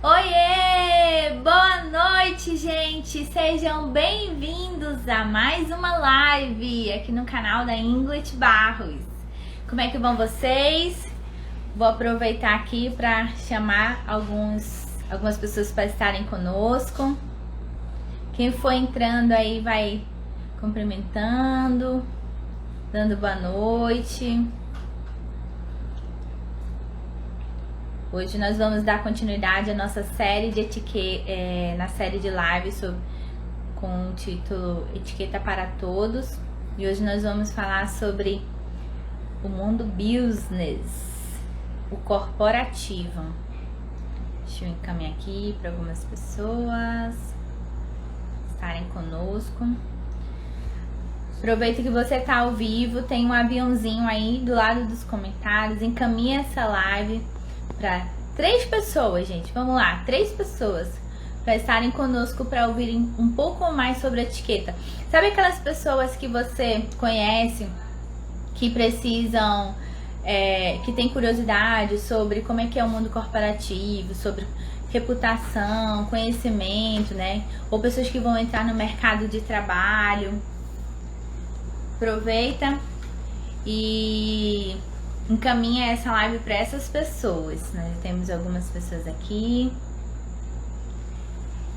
Oiê! Boa noite, gente! Sejam bem-vindos a mais uma live aqui no canal da Ingrid Barros. Como é que vão vocês? Vou aproveitar aqui para chamar algumas pessoas para estarem conosco. Quem for entrando aí vai cumprimentando, dando boa noite. Hoje nós vamos dar continuidade à nossa série de etiqueta, na série de lives com o título Etiqueta para Todos. E hoje nós vamos falar sobre o mundo business, o corporativo. Deixa eu encaminhar aqui para algumas pessoas estarem conosco. Aproveita que você está ao vivo, tem um aviãozinho aí do lado dos comentários, encaminha essa live para 3 pessoas, gente. Vamos lá, 3 pessoas para estarem conosco para ouvirem um pouco mais sobre etiqueta. Sabe aquelas pessoas que você conhece que precisam, que tem curiosidade sobre como é que é o mundo corporativo, sobre reputação, conhecimento, né? Ou pessoas que vão entrar no mercado de trabalho. Aproveita e encaminha essa live para essas pessoas. Nós temos algumas pessoas aqui.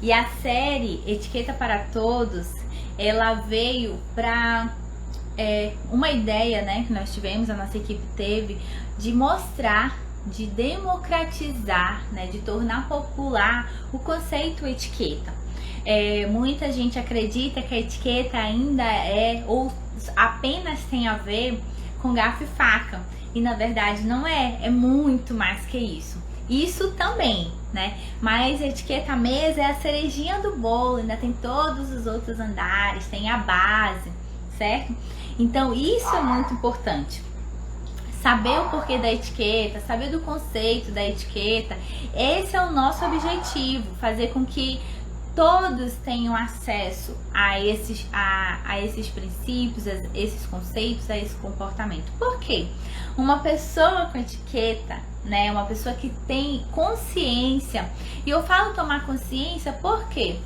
E a série Etiqueta para Todos, ela veio para uma ideia, né, que nós tivemos, a nossa equipe teve, de mostrar, de democratizar, né, de tornar popular o conceito etiqueta. Muita gente acredita que a etiqueta ainda ou apenas tem a ver com garfo e faca. E na verdade não é muito mais que isso. Isso também, né? Mas a etiqueta mesa é a cerejinha do bolo, ainda tem todos os outros andares, tem a base, certo? Então isso é muito importante. Saber o porquê da etiqueta, saber do conceito da etiqueta, esse é o nosso objetivo, fazer com que todos tenham acesso a esses princípios, a esses conceitos, a esse comportamento. Por quê? Uma pessoa com etiqueta, né, uma pessoa que tem consciência, e eu falo tomar consciência por quê?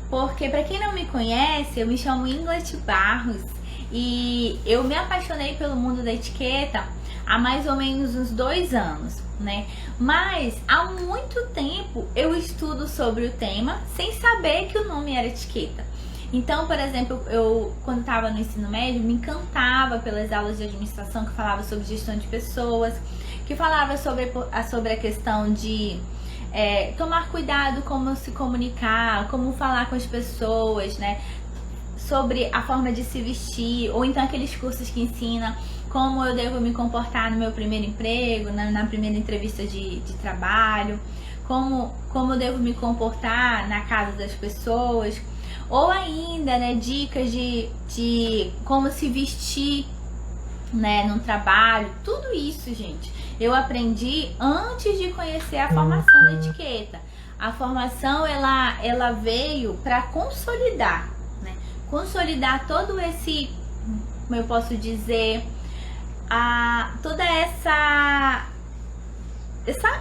Porque, para quem não me conhece, eu me chamo Ingrid Barros e eu me apaixonei pelo mundo da etiqueta há mais ou menos uns 2 anos, né? Mas há muito tempo eu estudo sobre o tema sem saber que o nome era etiqueta. Então, por exemplo, eu quando estava no ensino médio me encantava pelas aulas de administração que falava sobre gestão de pessoas, que falava sobre a questão de tomar cuidado como se comunicar, como falar com as pessoas, né? Sobre a forma de se vestir, ou então aqueles cursos que ensinam como eu devo me comportar no meu primeiro emprego, na primeira entrevista de trabalho, como eu devo me comportar na casa das pessoas, ou ainda, né, dicas de como se vestir, né, no trabalho. Tudo isso, gente, eu aprendi antes de conhecer a formação da etiqueta. A formação, ela veio para consolidar, né, consolidar todo esse, como eu posso dizer, toda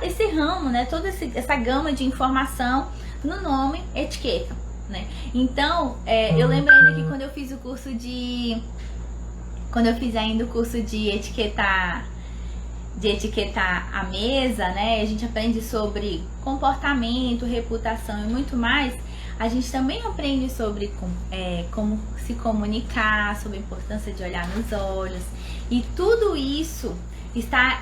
esse ramo, né, toda essa gama de informação no nome etiqueta, né? Então, eu lembro ainda que quando eu fiz ainda o curso de etiquetar a mesa, né, a gente aprende sobre comportamento, reputação e muito mais. A gente também aprende sobre como se comunicar, sobre a importância de olhar nos olhos. E tudo isso está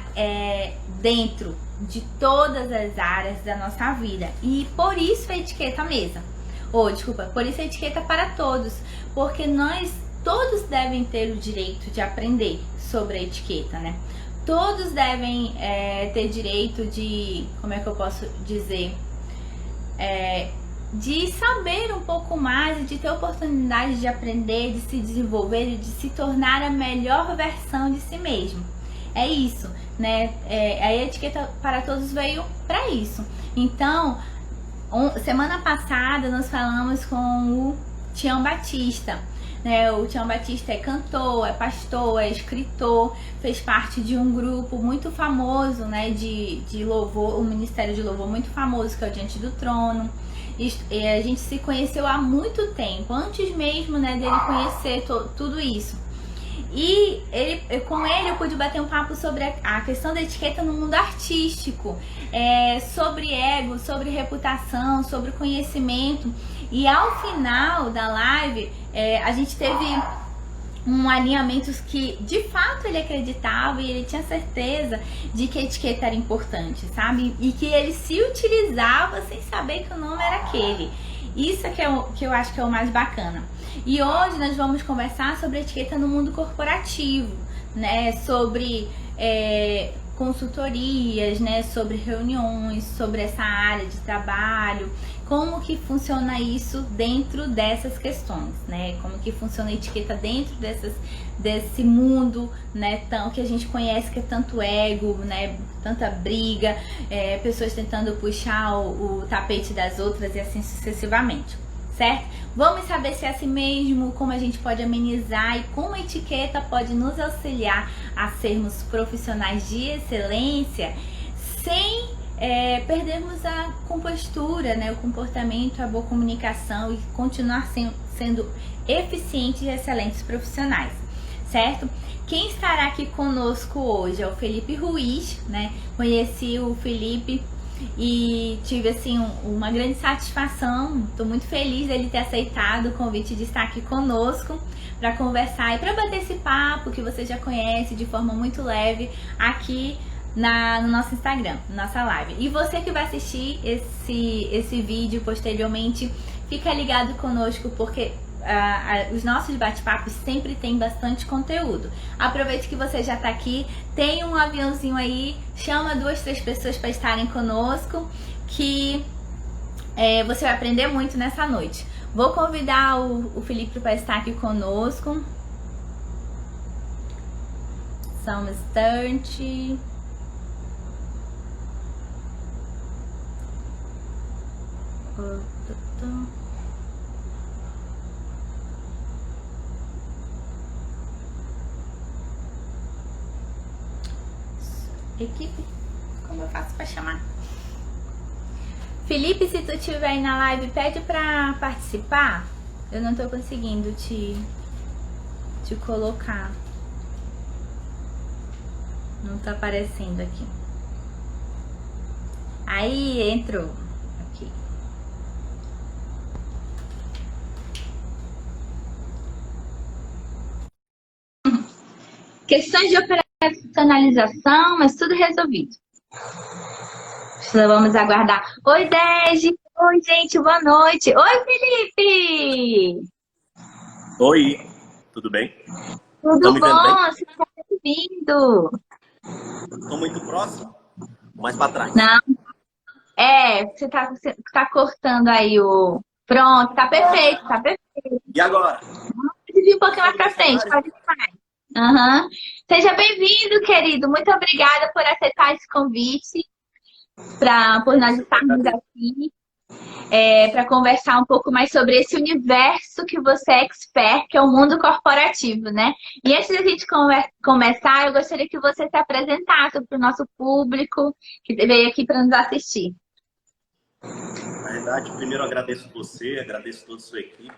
dentro de todas as áreas da nossa vida. E por isso a etiqueta mesa. Por isso a etiqueta para todos. Porque todos devem ter o direito de aprender sobre a etiqueta, né? Todos devem ter direito de, como é que eu posso dizer? De saber um pouco mais e de ter oportunidade de aprender, de se desenvolver e de se tornar a melhor versão de si mesmo. É isso, né? A etiqueta para todos veio para isso. Então, semana passada nós falamos com o Tião Batista, né? O Tião Batista é cantor, é pastor, é escritor, fez parte de um grupo muito famoso, né, de louvor, um ministério de louvor muito famoso, que é o Diante do Trono. E a gente se conheceu há muito tempo, antes mesmo, né, dele conhecer tudo isso. E com ele eu pude bater um papo sobre a questão da etiqueta no mundo artístico, sobre ego, sobre reputação, sobre conhecimento. E ao final da live, a gente teve um alinhamento que de fato ele acreditava e ele tinha certeza de que a etiqueta era importante, sabe? E que ele se utilizava sem saber que o nome era aquele. Isso é que eu acho que é o mais bacana. E hoje nós vamos conversar sobre etiqueta no mundo corporativo, né? Sobre consultorias, né? Sobre reuniões, sobre essa área de trabalho, como que funciona isso dentro dessas questões, né? Como que funciona a etiqueta dentro desse mundo, né? Tão, que a gente conhece, que é tanto ego, né? Tanta briga, pessoas tentando puxar o tapete das outras e assim sucessivamente, certo? Vamos saber se é assim mesmo, como a gente pode amenizar e como a etiqueta pode nos auxiliar a sermos profissionais de excelência sem perdermos a compostura, né, o comportamento, a boa comunicação e continuar sendo eficientes e excelentes profissionais, certo? Quem estará aqui conosco hoje é o Felipe Ruiz, né? Conheci o Felipe e tive assim uma grande satisfação. Estou muito feliz dele ter aceitado o convite de estar aqui conosco para conversar e para bater esse papo que você já conhece de forma muito leve aqui no nosso Instagram, nossa live. E você que vai assistir esse vídeo posteriormente, fica ligado conosco porque os nossos bate-papos sempre tem bastante conteúdo. Aproveite que você já está aqui, tem um aviãozinho aí, chama 2, 3 pessoas para estarem conosco, que você vai aprender muito nessa noite. Vou convidar o Felipe para estar aqui conosco. Só um instante. Equipe, como eu faço para chamar? Felipe, se tu estiver aí na live, pede para participar. Eu não tô conseguindo te colocar. Não tá aparecendo aqui. Aí, entrou. Aqui. Questões de operacionalização, mas tudo resolvido. Então, vamos aguardar. Oi, Dege! Oi, gente, boa noite! Oi, Felipe! Oi, tudo bem? Tudo bom? Seja bem-vindo! Estou muito próximo, mais para trás. Não, você tá cortando aí o... Pronto, tá perfeito, tá perfeito. E agora? Pode vir um pouquinho mais pra frente, pode vir mais. Uhum. Seja bem-vindo, querido. Muito obrigada por aceitar esse convite, por nós estarmos aqui, para conversar um pouco mais sobre esse universo que você é expert, que é o mundo corporativo, né? E antes da gente começar, eu gostaria que você se apresentasse para o nosso público que veio aqui para nos assistir. Na verdade, primeiro agradeço você, agradeço toda a sua equipe,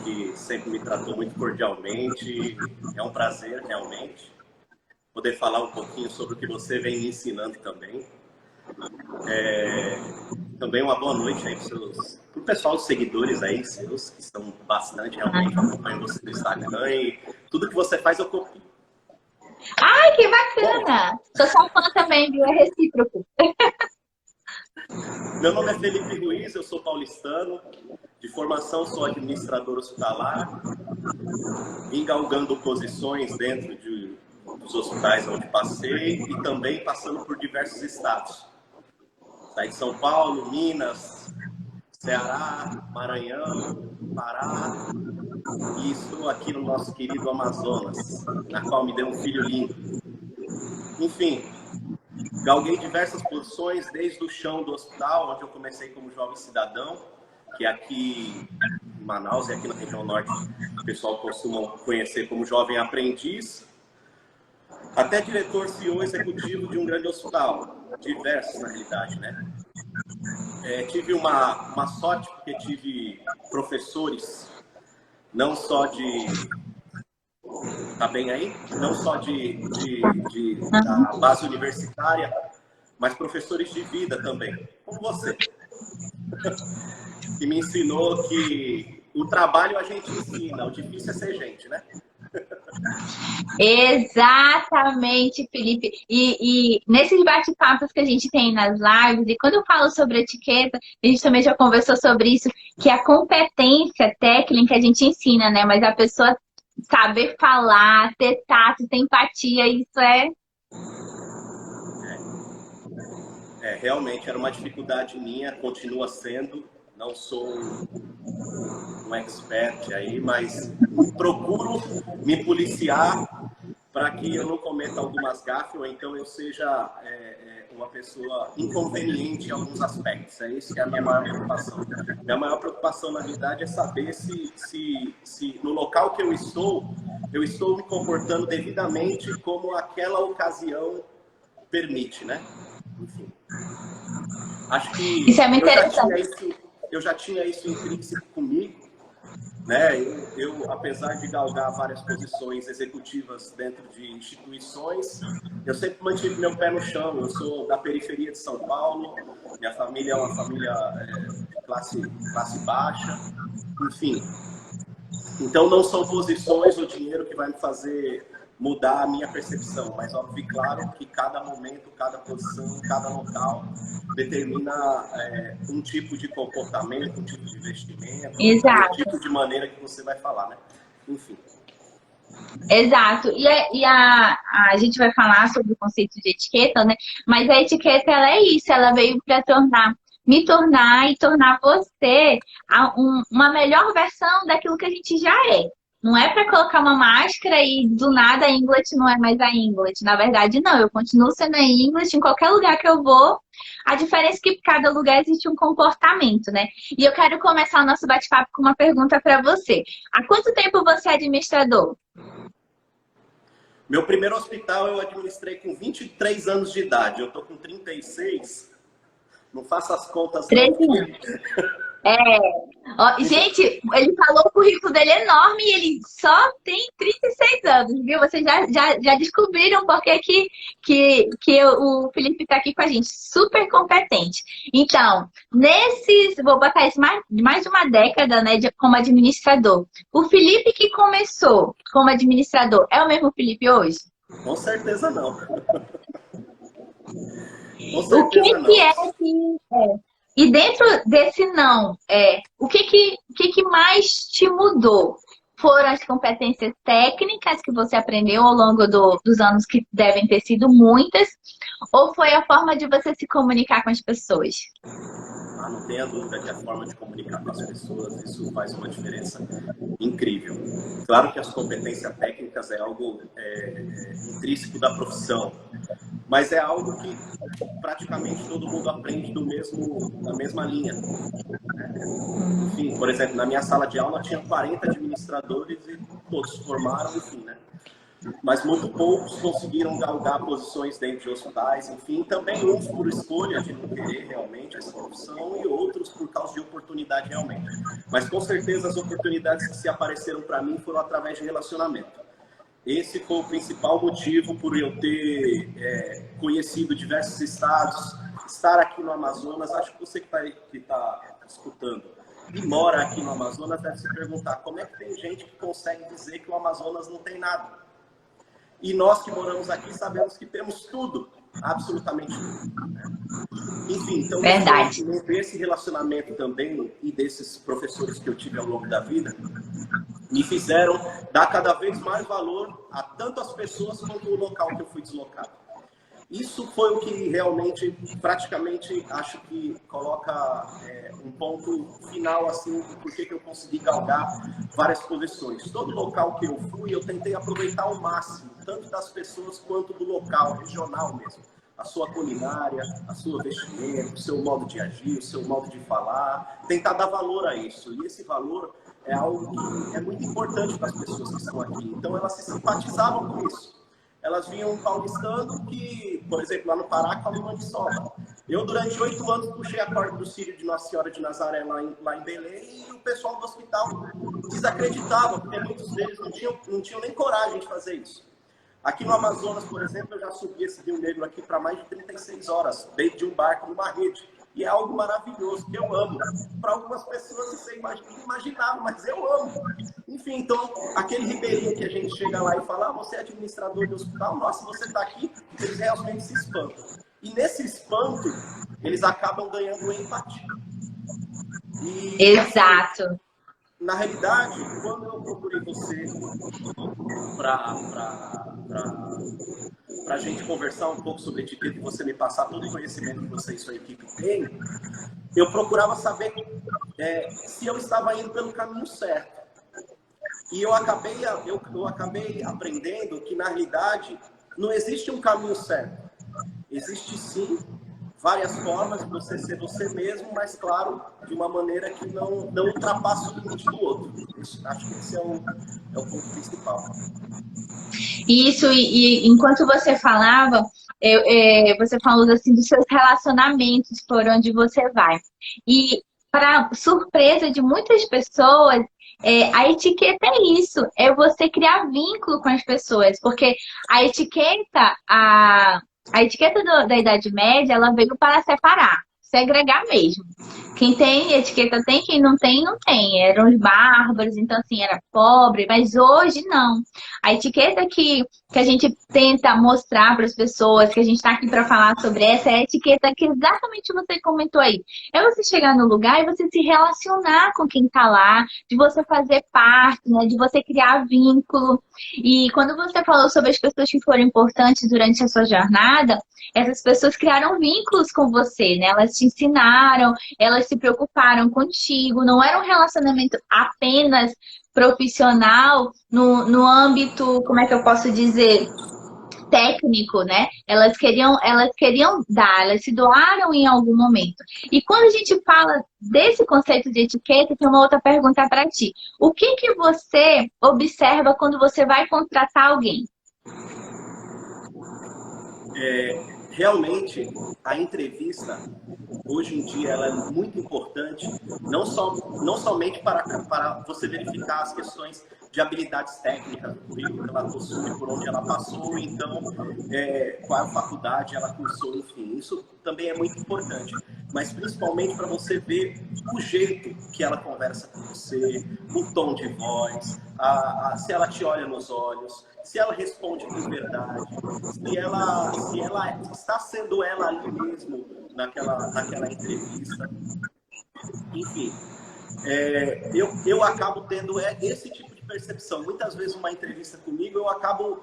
que sempre me tratou muito cordialmente. É um prazer, realmente, poder falar um pouquinho sobre o que você vem me ensinando também. Também uma boa noite aí para o pessoal, os seguidores aí seus, que são bastante, realmente, acompanham você no Instagram e tudo que você faz eu copio. Ai, que bacana! Sou só fã também, viu? É recíproco. Meu nome é Felipe Ruiz, eu sou paulistano, de formação sou administrador hospitalar, vim galgando posições dentro dos hospitais onde passei e também passando por diversos estados. Saí de São Paulo, Minas, Ceará, Maranhão, Pará e estou aqui no nosso querido Amazonas, na qual me deu um filho lindo. Enfim, galguei diversas posições, desde o chão do hospital, onde eu comecei como jovem cidadão, que aqui em Manaus e aqui na região norte o pessoal costuma conhecer como jovem aprendiz, até diretor, CEO executivo de um grande hospital, diversos na realidade, né? Tive uma sorte porque tive professores, não só de... Tá bem aí? Não só da base universitária, mas professores de vida também, como você, que me ensinou que o trabalho a gente ensina, o difícil é ser gente, né? Exatamente, Felipe. E nesses bate-papos que a gente tem nas lives, e quando eu falo sobre etiqueta, a gente também já conversou sobre isso, que a competência técnica a gente ensina, né? Mas a pessoa saber falar, ter tato, ter empatia, isso é... Realmente era uma dificuldade minha, continua sendo. Não sou um expert aí, mas procuro me policiar para que eu não cometa algumas gafes ou então eu seja uma pessoa inconveniente em alguns aspectos. É isso que é a minha maior preocupação. Minha maior preocupação, na verdade, é saber se no local que eu estou me comportando devidamente como aquela ocasião permite, né? Enfim. Acho que Isso é muito interessante. eu já tinha isso intrínseco comigo, né? Eu, apesar de galgar várias posições executivas dentro de instituições, eu sempre mantive meu pé no chão. Eu sou da periferia de São Paulo, minha família é uma família de classe baixa, enfim. Então não são posições ou dinheiro que vai me fazer mudar a minha percepção, mas óbvio, claro que cada momento, cada posição, cada local determina um tipo de comportamento, um tipo de investimento, um tipo de maneira que você vai falar, né? Enfim. Exato. A gente vai falar sobre o conceito de etiqueta, né? Mas a etiqueta, ela é isso, ela veio para me tornar e tornar você uma melhor versão daquilo que a gente já é. Não é para colocar uma máscara e do nada a Inglet não é mais a Inglet. Na verdade, não. Eu continuo sendo a Inglet em qualquer lugar que eu vou. A diferença é que em cada lugar existe um comportamento, né? E eu quero começar o nosso bate-papo com uma pergunta para você. Há quanto tempo você é administrador? Meu primeiro hospital eu administrei com 23 anos de idade. Eu tô com 36. Não faça as contas. 13 anos. Gente, ele falou o currículo dele é enorme e ele só tem 36 anos, viu? Vocês já descobriram por que o Felipe está aqui com a gente. Super competente. Então, vou botar isso mais de uma década, né, como administrador. O Felipe que começou como administrador é o mesmo Felipe hoje? Com certeza não. O que é que... E dentro desse não, o que mais te mudou? Foram as competências técnicas que você aprendeu ao longo dos anos, que devem ter sido muitas, ou foi a forma de você se comunicar com as pessoas? Não tenha dúvida que a forma de comunicar com as pessoas, isso faz uma diferença incrível. Claro que as competências técnicas é algo intrínseco da profissão, mas é algo que praticamente todo mundo aprende da mesma linha. Enfim, por exemplo, na minha sala de aula tinha 40 administradores e todos formaram, enfim, né? Mas muito poucos conseguiram galgar posições dentro de hospitais, enfim, também uns por escolha de não querer realmente essa profissão e outros por causa de oportunidade realmente. Mas com certeza as oportunidades que se apareceram para mim foram através de relacionamento. Esse foi o principal motivo por eu ter conhecido diversos estados, estar aqui no Amazonas. Acho que você que tá escutando e mora aqui no Amazonas deve se perguntar como é que tem gente que consegue dizer que o Amazonas não tem nada. E nós que moramos aqui sabemos que temos tudo, absolutamente tudo. Enfim, então esse relacionamento também e desses professores que eu tive ao longo da vida me fizeram dar cada vez mais valor a tanto as pessoas quanto o local que eu fui deslocado. Isso foi o que realmente, praticamente, acho que coloca um ponto final, assim, por que eu consegui galgar várias posições. Todo local que eu fui, eu tentei aproveitar ao máximo, tanto das pessoas quanto do local, regional mesmo. a sua culinária, a sua vestimenta, o seu modo de agir, o seu modo de falar, tentar dar valor a isso. E esse valor é algo que é muito importante para as pessoas que estão aqui. Então, elas se simpatizavam com isso. Elas vinham um paulistano que, por exemplo, lá no Pará, come maniçoba. Eu, durante 8 anos, puxei a corda do Círio de Nossa Senhora de Nazaré lá em Belém, e o pessoal do hospital desacreditava, porque muitos deles não tinham nem coragem de fazer isso. Aqui no Amazonas, por exemplo, eu já subi esse Rio Negro aqui para mais de 36 horas, dentro de um barco, numa rede. E é algo maravilhoso, que eu amo. Para algumas pessoas isso é inimaginável, mas eu amo. Enfim, então, aquele ribeirinho que a gente chega lá e fala, você é administrador de hospital, nossa, você está aqui, eles realmente se espantam. E nesse espanto, eles acabam ganhando empatia. Exato. Na realidade, quando eu procurei você para a gente conversar um pouco sobre etiqueta e você me passar todo o conhecimento que você e sua equipe têm, eu procurava saber se eu estava indo pelo caminho certo. E eu acabei aprendendo que, na realidade, não existe um caminho certo. Existe, sim, várias formas de você ser você mesmo, mas, claro, de uma maneira que não ultrapassa o limite do outro. Acho que esse é o ponto principal. Isso, e enquanto você falava, você falou assim dos seus relacionamentos por onde você vai. E, para surpresa de muitas pessoas, a etiqueta é isso, é você criar vínculo com as pessoas, porque a etiqueta, a etiqueta da Idade Média, ela veio para separar, segregar mesmo. Quem tem etiqueta tem, quem não tem, não tem. Eram os bárbaros, então assim, era pobre, mas hoje não. A etiqueta que a gente tenta mostrar para as pessoas, que a gente está aqui para falar sobre essa, é a etiqueta que exatamente você comentou aí. É você chegar no lugar e você se relacionar com quem está lá, de você fazer parte, né, de você criar vínculo. E quando você falou sobre as pessoas que foram importantes durante a sua jornada, essas pessoas criaram vínculos com você, né? Elas te ensinaram, elas se preocuparam contigo, não era um relacionamento apenas profissional no âmbito, como é que eu posso dizer, técnico, né? Elas queriam dar, elas se doaram em algum momento. E quando a gente fala desse conceito de etiqueta, tem uma outra pergunta para ti. O que você observa quando você vai contratar alguém? Realmente, a entrevista, hoje em dia, ela é muito importante, não somente para você verificar as questões de habilidades técnicas do currículo que ela possui, por onde ela passou, então, qual faculdade ela cursou, enfim, isso também é muito importante. Mas principalmente para você ver o jeito que ela conversa com você, o tom de voz, se ela te olha nos olhos, se ela responde com verdade, se ela está sendo ela ali mesmo naquela entrevista. Enfim, eu acabo tendo esse tipo de percepção. Muitas vezes, uma entrevista comigo, eu acabo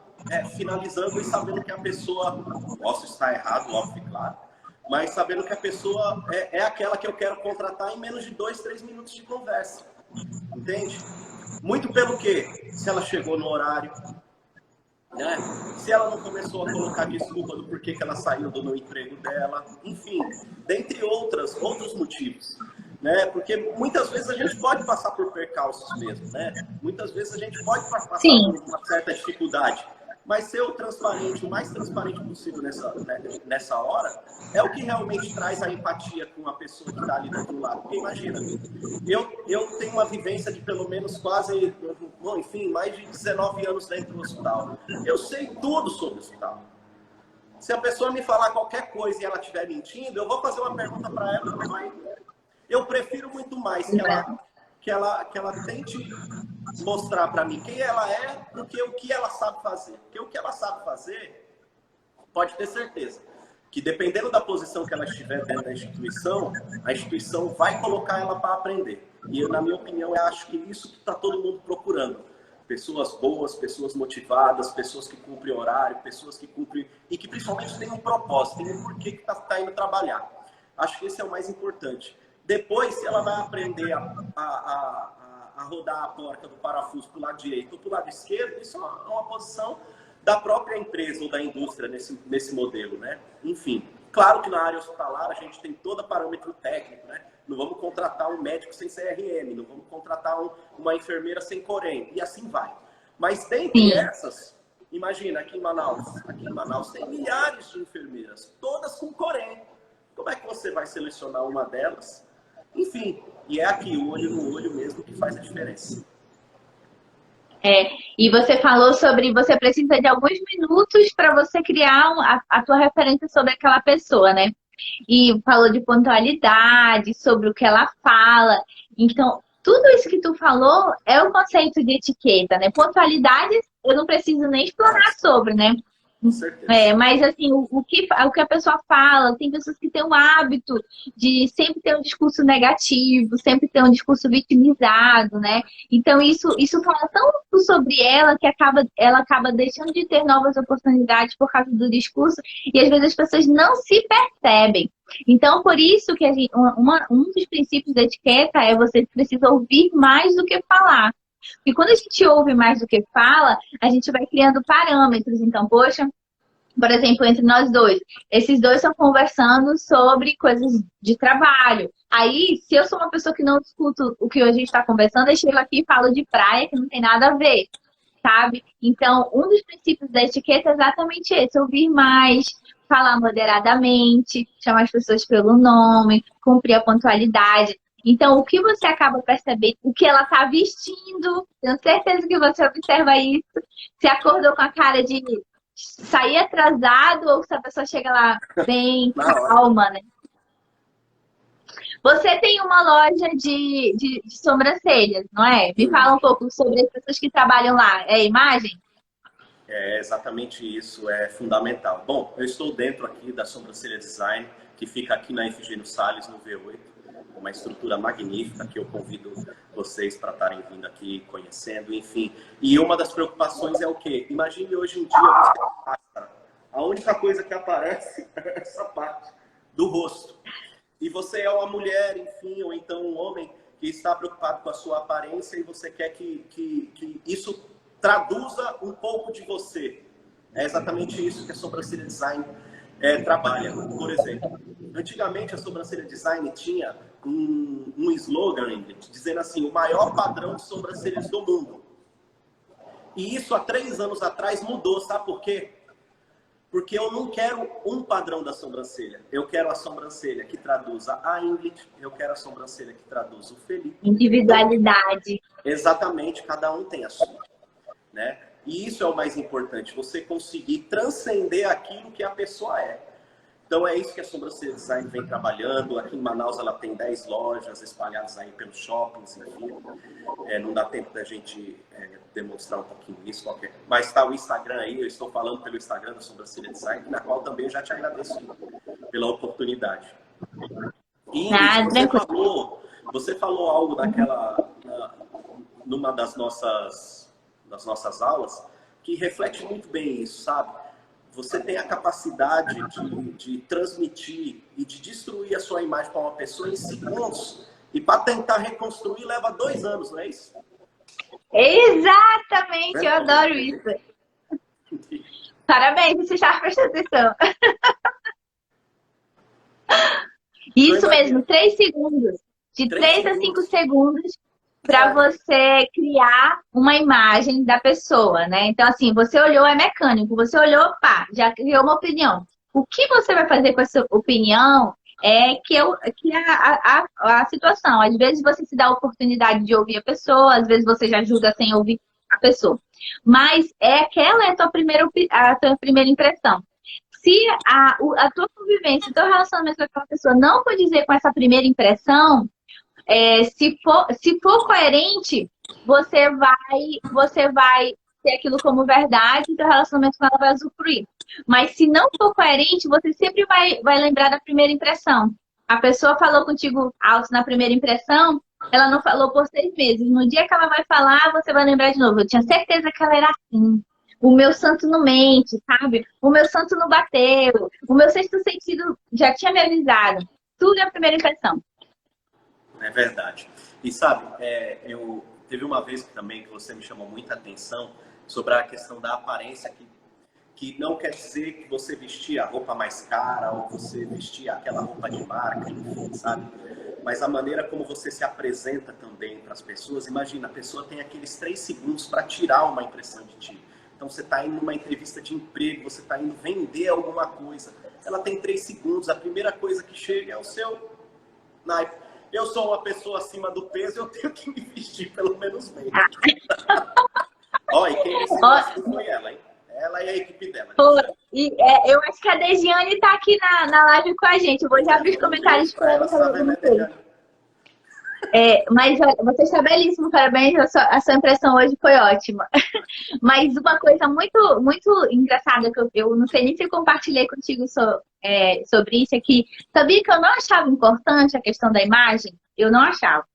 finalizando e sabendo que a pessoa, posso estar errado, óbvio, claro, mas sabendo que a pessoa é aquela que eu quero contratar em menos de 2, 3 minutos de conversa. Entende? Muito pelo quê? Se ela chegou no horário, né? Se ela não começou a colocar desculpa do porquê que ela saiu do emprego dela, enfim, dentre outros motivos. Né? Porque muitas vezes a gente pode passar por percalços mesmo, né? Muitas vezes a gente pode passar por uma certa dificuldade. Mas ser o mais transparente possível nessa hora, é o que realmente traz a empatia com a pessoa que está ali do outro lado. Porque imagina, eu tenho uma vivência de pelo menos quase, bom, enfim, mais de 19 anos dentro do hospital. Eu sei tudo sobre o hospital. Se a pessoa me falar qualquer coisa e ela estiver mentindo, eu vou fazer uma pergunta para ela. Eu prefiro muito mais que ela tente mostrar para mim quem ela é do que o que ela sabe fazer. Porque o que ela sabe fazer, pode ter certeza, que dependendo da posição que ela estiver dentro da instituição, a instituição vai colocar ela para aprender. E na minha opinião, eu acho que isso que está todo mundo procurando. Pessoas boas, pessoas motivadas, pessoas que cumprem horário, pessoas que cumprem e que principalmente têm um propósito, têm um porquê que está indo trabalhar. Acho que esse é o mais importante. Depois, se ela vai aprender a rodar a porca do parafuso para o lado direito ou para o lado esquerdo, isso é uma posição da própria empresa ou da indústria nesse modelo, né? Enfim, claro que na área hospitalar a gente tem todo parâmetro técnico, né? Não vamos contratar um médico sem CRM, não vamos contratar uma enfermeira sem Corém, e assim vai. Mas dentre essas, imagina, aqui em Manaus tem milhares de enfermeiras, todas com Corém. Como é que você vai selecionar uma delas? Enfim, e é aqui, o olho no olho mesmo, que faz a diferença. E você falou sobre você precisa de alguns minutos para você criar a tua referência sobre aquela pessoa, né? E falou de pontualidade, sobre o que ela fala. Então, tudo isso que tu falou é o conceito de etiqueta, né? Pontualidade, eu não preciso nem explorar sobre, né? Com certeza. Mas assim, o que a pessoa fala, tem pessoas que têm o hábito de sempre ter um discurso negativo, sempre ter um discurso vitimizado, né? Então isso fala tanto sobre ela que ela acaba deixando de ter novas oportunidades por causa do discurso e às vezes as pessoas não se percebem. Então, por isso que um dos princípios da etiqueta é você precisa ouvir mais do que falar. E quando a gente ouve mais do que fala, a gente vai criando parâmetros. Então, poxa, por exemplo, entre nós dois, esses dois estão conversando sobre coisas de trabalho. Aí, se eu sou uma pessoa que não escuto o que a gente está conversando, eu chego aqui e falo de praia que não tem nada a ver, sabe? Então, um dos princípios da etiqueta é exatamente esse, ouvir mais, falar moderadamente, chamar as pessoas pelo nome, cumprir a pontualidade. Então, o que você acaba percebendo, o que ela está vestindo, tenho certeza que você observa isso, se acordou com a cara de sair atrasado ou se a pessoa chega lá bem calma, né? Você tem uma loja de sobrancelhas, não é? Me fala um pouco sobre as pessoas que trabalham lá. É imagem? É exatamente isso, é fundamental. Bom, eu estou dentro aqui da Sobrancelha Design, que fica aqui na Efigênio Salles, no V8. Uma estrutura magnífica que eu convido vocês para estarem vindo aqui conhecendo, enfim. E uma das preocupações é o quê? Imagine hoje em dia você passa, a única coisa que aparece é essa parte do rosto. E você é uma mulher, enfim, ou então um homem que está preocupado com a sua aparência e você quer que isso traduza um pouco de você. É exatamente isso que a Sobrancelha Design trabalha. Por exemplo, antigamente a Sobrancelha Design tinha um slogan dizendo assim, o maior padrão de sobrancelhas do mundo. E isso há 3 anos atrás mudou, sabe por quê? Porque eu não quero um padrão da sobrancelha. Eu quero a sobrancelha que traduza a Ingrid, eu quero a sobrancelha que traduza o Felipe. Individualidade. Exatamente, cada um tem a sua, né? E isso é o mais importante, você conseguir transcender aquilo que a pessoa é. Então é isso que a Sobrancelha Design vem trabalhando. Aqui em Manaus ela tem 10 lojas espalhadas aí pelos shoppings, enfim. Não dá tempo da gente demonstrar um pouquinho isso. Mas está o Instagram aí, eu estou falando pelo Instagram da Sobrancelha Design, na qual também eu já te agradeço pela oportunidade. E você falou algo numa das nossas aulas que reflete muito bem isso, sabe? Você tem a capacidade de transmitir e de destruir a sua imagem para uma pessoa em segundos. E para tentar reconstruir leva 2 anos, não é isso? Exatamente, eu adoro isso. Parabéns, você já prestou atenção. Isso mesmo, 3 segundos. De 3 a 5 segundos para você criar uma imagem da pessoa, né? Então, assim, você olhou, é mecânico. Você olhou, pá, já criou uma opinião. O que você vai fazer com essa opinião é a situação. Às vezes você se dá a oportunidade de ouvir a pessoa, às vezes você já julga sem ouvir a pessoa. Mas aquela é a tua primeira impressão. Se a tua convivência, o teu relacionamento com aquela pessoa não condizer com essa primeira impressão, se for coerente, você vai ter aquilo como verdade e seu relacionamento com ela vai usufruir. Mas se não for coerente, você sempre vai lembrar da primeira impressão. A pessoa falou contigo alto na primeira impressão, ela não falou por 6 meses. No dia que ela vai falar, você vai lembrar de novo. Eu tinha certeza que ela era assim. O meu santo não mente, sabe? O meu santo não bateu. O meu sexto sentido já tinha me avisado. Tudo é a primeira impressão. É verdade. E sabe, teve uma vez também que você me chamou muita atenção sobre a questão da aparência que que não quer dizer que você vestir a roupa mais cara ou você vestir aquela roupa de marca, enfim, sabe? Mas a maneira como você se apresenta também para as pessoas. Imagina, a pessoa tem aqueles 3 segundos para tirar uma impressão de ti. Então você está indo numa entrevista de emprego, você está indo vender alguma coisa. Ela tem 3 segundos, a primeira coisa que chega é o seu naipe. Eu sou uma pessoa acima do peso, eu tenho que me vestir pelo menos bem. Olha, e quem me ensinou assim foi ela, hein? Ela e a equipe dela. Eu acho que a Dejiane tá aqui na live com a gente. Eu vou já abrir os comentários para ela. Mas olha, você está belíssimo, parabéns. A sua impressão hoje foi ótima. Mas uma coisa muito, muito engraçada que eu não sei nem se eu compartilhei contigo sobre isso é que sabia que eu não achava importante a questão da imagem? Eu não achava.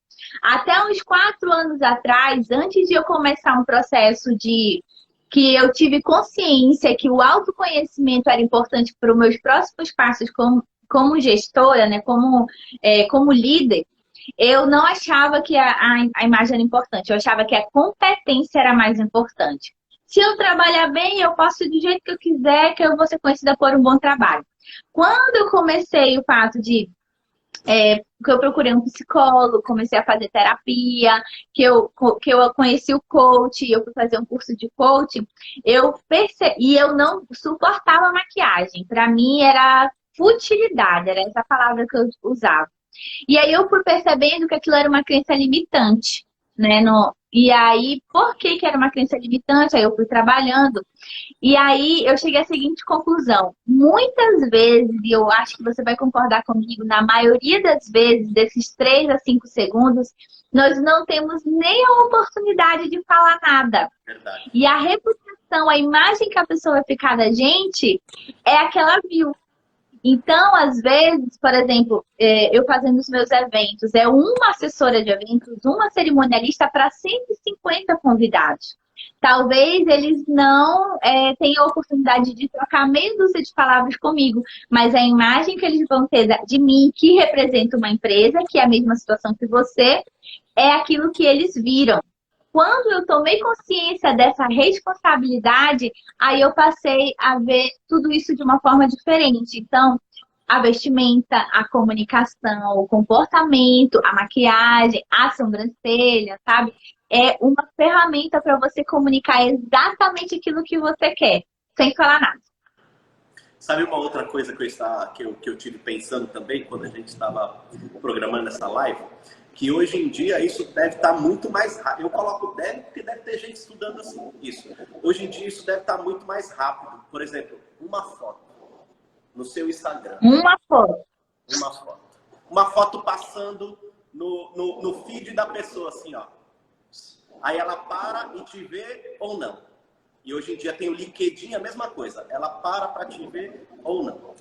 Até uns 4 anos atrás, antes de eu começar um processo que eu tive consciência que o autoconhecimento era importante para os meus próximos passos como gestora, né, como líder, eu não achava que a imagem era importante, eu achava que a competência era mais importante. Se eu trabalhar bem, eu posso ir do jeito que eu quiser, que eu vou ser conhecida por um bom trabalho. Quando eu comecei o fato que eu procurei um psicólogo, comecei a fazer terapia, que eu conheci o coach, eu fui fazer um curso de coach, eu percebi, e eu não suportava maquiagem. Para mim era futilidade, era essa palavra que eu usava. E aí eu fui percebendo que aquilo era uma crença limitante, né? E aí, por que era uma crença limitante? Aí eu fui trabalhando. E aí eu cheguei à seguinte conclusão. Muitas vezes, e eu acho que você vai concordar comigo, na maioria das vezes, desses 3 a 5 segundos, nós não temos nem a oportunidade de falar nada. Verdade. E a reputação, a imagem que a pessoa vai ficar da gente é a que ela viu. Então, às vezes, por exemplo, eu fazendo os meus eventos, é uma assessora de eventos, uma cerimonialista para 150 convidados. Talvez eles não tenham a oportunidade de trocar meia dúzia de palavras comigo, mas a imagem que eles vão ter de mim, que representa uma empresa, que é a mesma situação que você, é aquilo que eles viram. Quando eu tomei consciência dessa responsabilidade, aí eu passei a ver tudo isso de uma forma diferente. Então, a vestimenta, a comunicação, o comportamento, a maquiagem, a sobrancelha, sabe? É uma ferramenta para você comunicar exatamente aquilo que você quer, sem falar nada. Sabe uma outra coisa que eu tive pensando também, quando a gente estava programando essa live? Que hoje em dia isso deve estar muito mais rápido. Eu coloco deve porque deve ter gente estudando assim isso. Hoje em dia isso deve estar muito mais rápido. Por exemplo, uma foto no seu Instagram. Uma foto. Uma foto passando no feed da pessoa, assim, ó. Aí ela para e te vê ou não. E hoje em dia tem o LinkedIn, a mesma coisa. Ela para te ver ou não.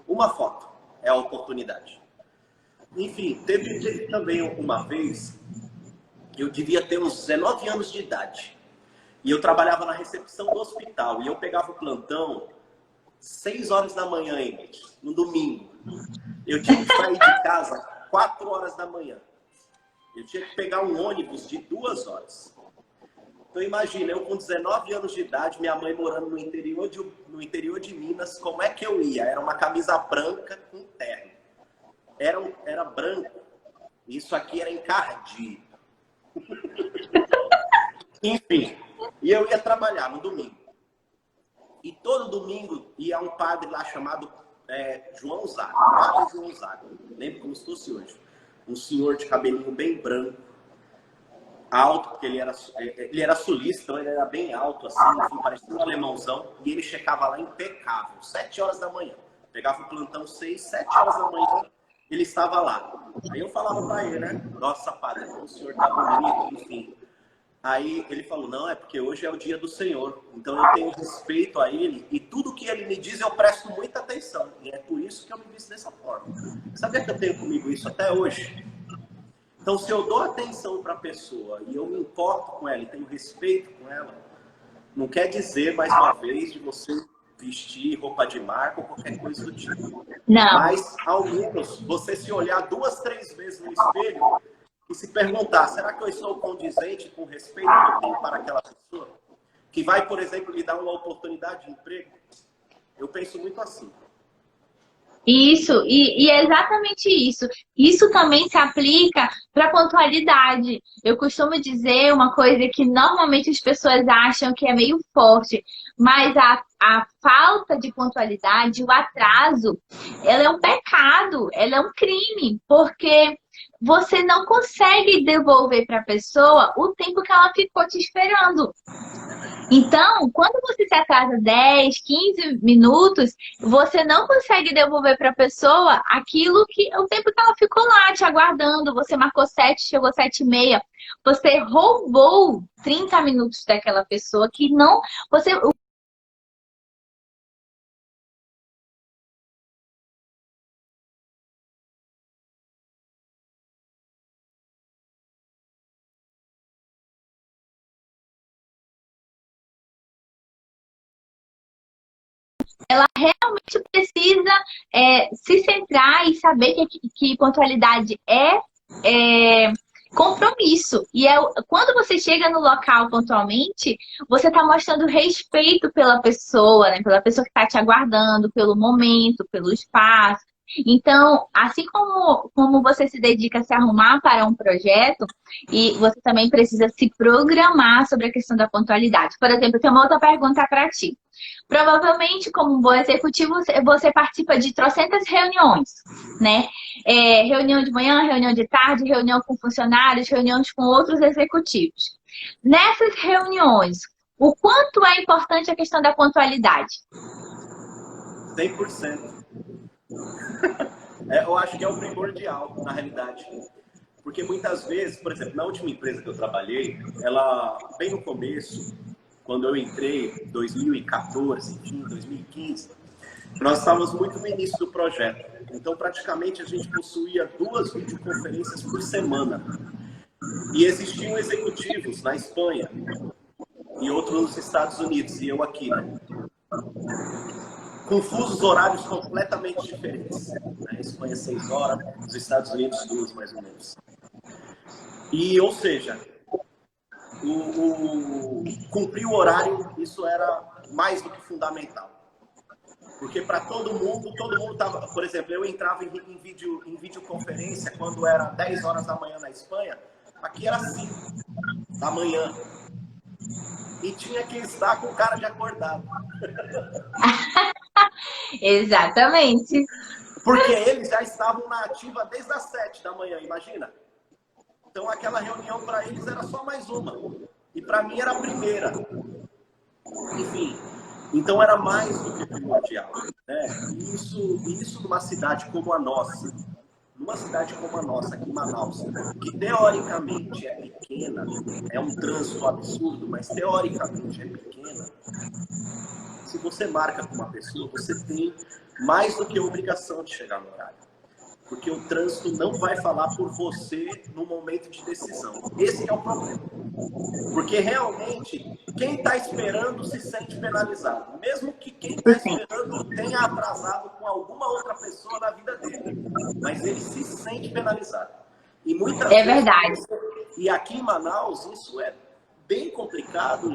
Uma foto é a oportunidade. Enfim, teve também uma vez, eu devia ter uns 19 anos de idade. E eu trabalhava na recepção do hospital. E eu pegava o plantão 6 horas da manhã, no domingo. Eu tinha que sair de casa 4 horas da manhã. Eu tinha que pegar um ônibus de 2 horas. Então imagina, eu com 19 anos de idade, minha mãe morando no interior de Minas, como é que eu ia? Era uma camisa branca com terno. Era branco. Isso aqui era encardido. Enfim, e eu ia trabalhar no domingo. E todo domingo ia um padre lá chamado João Zago. Padre João Zago. Lembro como se fosse hoje. Um senhor de cabelinho bem branco, alto, porque ele era sulista, então ele era bem alto, assim, enfim, parecia um alemãozão. E ele chegava lá impecável, 7 horas da manhã. Pegava o plantão 6, 7 horas da manhã, ele estava lá. Aí eu falava pra ele, né? Nossa, padre, o senhor tá bonito, enfim. Aí ele falou, não, é porque hoje é o dia do Senhor. Então eu tenho respeito a ele e tudo que ele me diz eu presto muita atenção. E é por isso que eu me visto dessa forma. Sabia que eu tenho comigo isso até hoje? Então se eu dou atenção para a pessoa e eu me importo com ela e tenho respeito com ela, não quer dizer, mais uma vez, de você vestir roupa de marca ou qualquer coisa do tipo. Não. Mas ao menos você se olhar 2, 3 vezes no espelho e se perguntar, será que eu estou condizente com o respeito que eu tenho para aquela pessoa? que vai, por exemplo, lhe dar uma oportunidade de emprego. Eu penso muito assim. Isso, e é exatamente isso. Isso também se aplica para pontualidade. Eu costumo dizer uma coisa que normalmente as pessoas acham que é meio forte, mas a falta de pontualidade, o atraso, ela é um pecado, ela é um crime, porque você não consegue devolver para a pessoa o tempo que ela ficou te esperando. Então, quando você se atrasa 10, 15 minutos, você não consegue devolver para a pessoa aquilo que o tempo que ela ficou lá te aguardando. Você marcou 7, chegou 7h30. Você roubou 30 minutos daquela pessoa que não. Você. Ela realmente precisa se centrar e saber que pontualidade é compromisso. E quando você chega no local pontualmente, você está mostrando respeito pela pessoa, né? Pela pessoa que está te aguardando, pelo momento, pelo espaço. Então, assim como você se dedica a se arrumar para um projeto, e você também precisa se programar sobre a questão da pontualidade. Por exemplo, eu tenho uma outra pergunta para ti. Provavelmente, como um bom executivo, você participa de trocentas reuniões, né? Reunião de manhã, reunião de tarde, reunião com funcionários, reuniões com outros executivos. Nessas reuniões, o quanto é importante a questão da pontualidade? 100%. Eu acho que é o primordial, na realidade. Porque muitas vezes, por exemplo, na última empresa que eu trabalhei, ela, bem no começo, quando eu entrei, 2014, 2015, nós estávamos muito no início do projeto. Então, praticamente, a gente possuía 2 videoconferências por semana. E existiam executivos na Espanha e outros nos Estados Unidos, e eu aqui, né? Com fusos horários completamente diferentes. Na Espanha, 6 horas, nos Estados Unidos, 2, mais ou menos. E, ou seja, cumprir o horário, isso era mais do que fundamental. Porque para todo mundo estava... Por exemplo, eu entrava em videoconferência quando era 10 horas da manhã na Espanha, aqui era 5 da manhã. E tinha que estar com o cara de acordado. Exatamente. Porque eles já estavam na ativa desde as 7 da manhã, imagina. Então aquela reunião para eles era só mais uma. E para mim era a primeira. Enfim, então era mais do que primordial. Né? Isso numa cidade como a nossa. Numa cidade como a nossa, aqui em Manaus, que teoricamente é pequena, é um trânsito absurdo, mas teoricamente é pequena. Se você marca com uma pessoa, você tem mais do que a obrigação de chegar no horário. Porque o trânsito não vai falar por você no momento de decisão. Esse é o problema. Porque realmente, quem está esperando se sente penalizado. Mesmo que quem está esperando tenha atrasado com alguma outra pessoa na vida dele. Mas ele se sente penalizado. E muitas vezes, verdade. E aqui em Manaus, isso é bem complicado,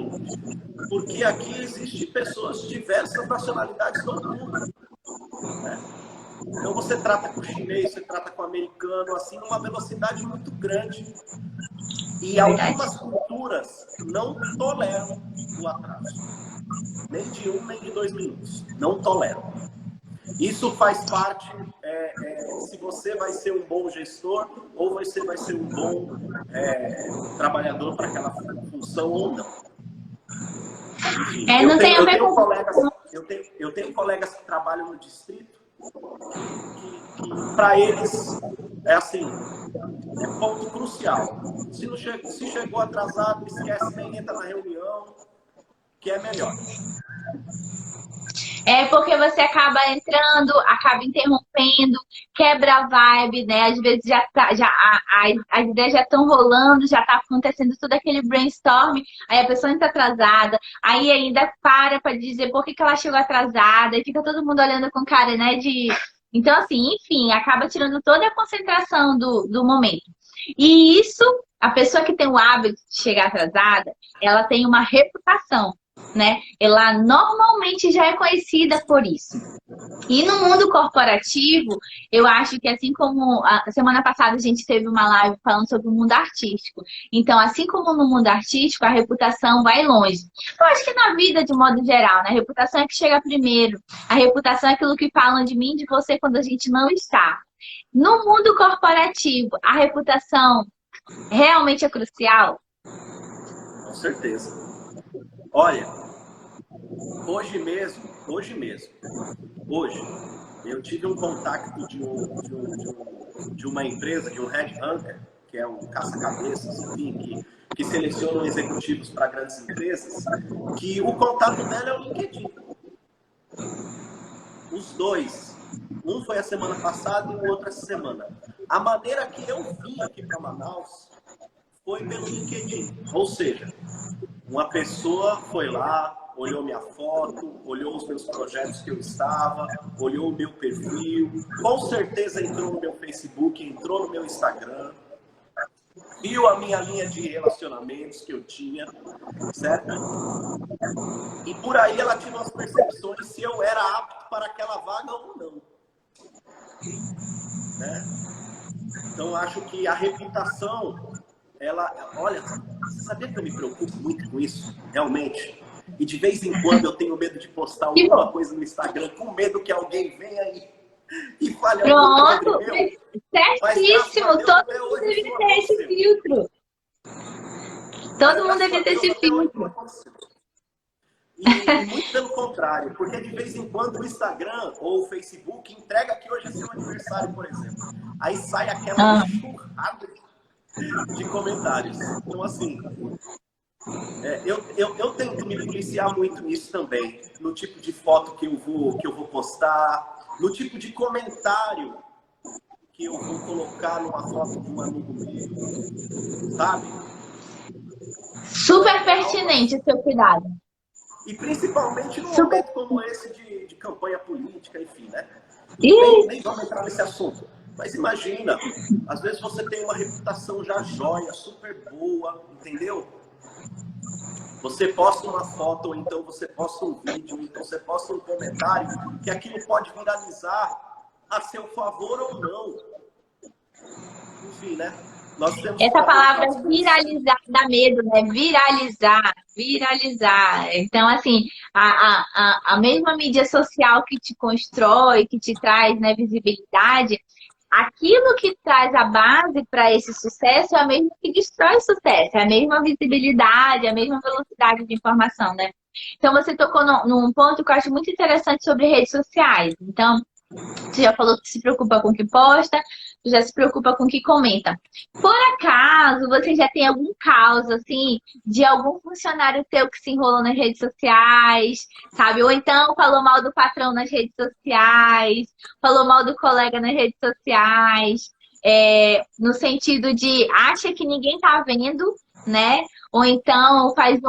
porque aqui existem pessoas de diversas nacionalidades do mundo. Né? Então você trata com o chinês, você trata com o americano, assim, numa velocidade muito grande. E algumas culturas não toleram o atraso. Nem de 1, nem de 2 minutos. Não toleram. Isso faz parte, se você vai ser um bom gestor ou você vai ser um bom trabalhador para aquela função ou não. Enfim, eu tenho colegas que trabalham no distrito que para eles é assim, é ponto crucial. Se chegou atrasado, esquece, nem entra na reunião, que é melhor. É porque você acaba entrando, acaba interrompendo, quebra a vibe, né? Às vezes as ideias já estão rolando, já está acontecendo todo aquele brainstorm, aí a pessoa entra atrasada, aí ainda para dizer por que ela chegou atrasada, e fica todo mundo olhando com cara, né? Então, assim, enfim, acaba tirando toda a concentração do momento. E isso, a pessoa que tem o hábito de chegar atrasada, ela tem uma reputação. né? Ela normalmente já é conhecida por isso. E no mundo corporativo, eu acho que assim como a semana passada a gente teve uma live falando sobre o mundo artístico. Então, assim como no mundo artístico, a reputação vai longe. Eu acho que na vida, de modo geral, né? A reputação é que chega primeiro. A reputação é aquilo que falam de mim e de você quando a gente não está. No mundo corporativo, a reputação realmente é crucial? Com certeza. Olha, hoje, eu tive um contato de uma empresa, de um headhunter, que é um caça-cabeças, enfim, que seleciona executivos para grandes empresas, que o contato dela é o LinkedIn. Os dois. Um foi a semana passada e o outro essa semana. A maneira que eu vim aqui para Manaus foi pelo LinkedIn. Ou seja, uma pessoa foi lá, olhou minha foto, olhou os meus projetos que eu estava, olhou o meu perfil, com certeza entrou no meu Facebook, entrou no meu Instagram, viu a minha linha de relacionamentos que eu tinha, certo? E por aí ela tirou as percepções se eu era apto para aquela vaga ou não. Né? Então, acho que a reputação, olha, você sabia que eu me preocupo muito com isso, realmente? E de vez em quando eu tenho medo de postar alguma coisa no Instagram, com medo que alguém venha e fale alguma coisa. Pronto, certíssimo, todo mundo deve ter esse filtro. Todo mundo deve ter esse filtro. E muito pelo contrário, porque de vez em quando o Instagram ou o Facebook entrega que hoje é seu aniversário, por exemplo. Aí sai aquela enxurrada de comentários. Então, assim, eu tento me policiar muito nisso também. No tipo de foto que eu vou postar, no tipo de comentário que eu vou colocar numa foto de um amigo meu, sabe? Super pertinente o seu cuidado. E principalmente num momento como esse de campanha política, enfim, né? Nem vamos entrar nesse assunto. Mas imagina, às vezes você tem uma reputação já jóia, super boa, entendeu? Você posta uma foto, ou então você posta um vídeo, ou então você posta um comentário, que aquilo pode viralizar a seu favor ou não. Enfim, né? Nós temos essa palavra viralizar dá medo, né? Viralizar. Então, assim, a mesma mídia social que te constrói, que te traz, né, visibilidade, aquilo que traz a base para esse sucesso é a mesma que destrói o sucesso, é a mesma visibilidade, a mesma velocidade de informação, né? Então, você tocou num ponto que eu acho muito interessante sobre redes sociais. Então, você já falou que se preocupa com o que posta, já se preocupa com o que comenta. Por acaso, você já tem algum caso, assim, de algum funcionário teu que se enrolou nas redes sociais, sabe? Ou então falou mal do patrão nas redes sociais, falou mal do colega nas redes sociais, no sentido de acha que ninguém tá vendo, né? Ou então faz